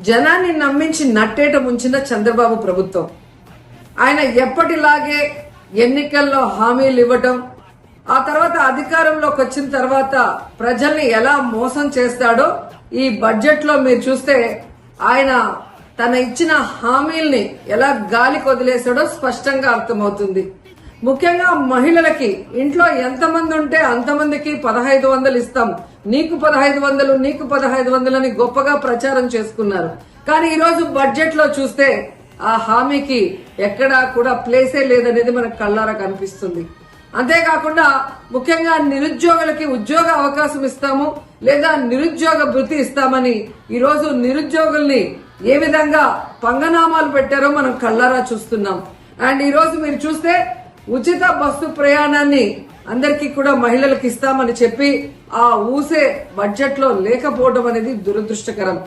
జనాన్ని నమ్మించి నట్టేట ముంచిన చంద్రబాబు ప్రభుత్వం. ఆయన ఎప్పటిలాగే ఎన్నికల్లో హామీలు ఇవ్వటం, ఆ తర్వాత అధికారంలోకి వచ్చిన తర్వాత ప్రజల్ని ఎలా మోసం చేస్తాడో ఈ బడ్జెట్ లో మీరు చూస్తే ఆయన తన ఇచ్చిన హామీల్ని ఎలా గాలికి వదిలేశాడో స్పష్టంగా అర్థమవుతుంది. ముఖ్యంగా మహిళలకి ఇంట్లో ఎంతమంది ఉంటే అంతమందికి 1500 ఇస్తాం, నీకు 1500 నీకు 1500 అని గొప్పగా ప్రచారం చేసుకున్నారు. కానీ ఈ రోజు బడ్జెట్ లో చూస్తే ఆ హామీకి ఎక్కడా కూడా ప్లేసే లేదనేది మనకు కళ్ళారా కనిపిస్తుంది. అంతేకాకుండా ముఖ్యంగా నిరుద్యోగులకి ఉద్యోగ అవకాశం ఇస్తాము లేదా నిరుద్యోగ భృతి ఇస్తామని ఈ రోజు నిరుద్యోగుల్ని ఏ విధంగా పంగనామాలు పెట్టారో మనం కళ్ళారా చూస్తున్నాం. అండ్ ఈ రోజు మీరు చూస్తే ఉచిత బస్సు ప్రయాణాన్ని అందరికీ కూడా మహిళలకు ఇస్తామని చెప్పి ఆ ఊసే బడ్జెట్ లో లేకపోవడం అనేది దురదృష్టకరం.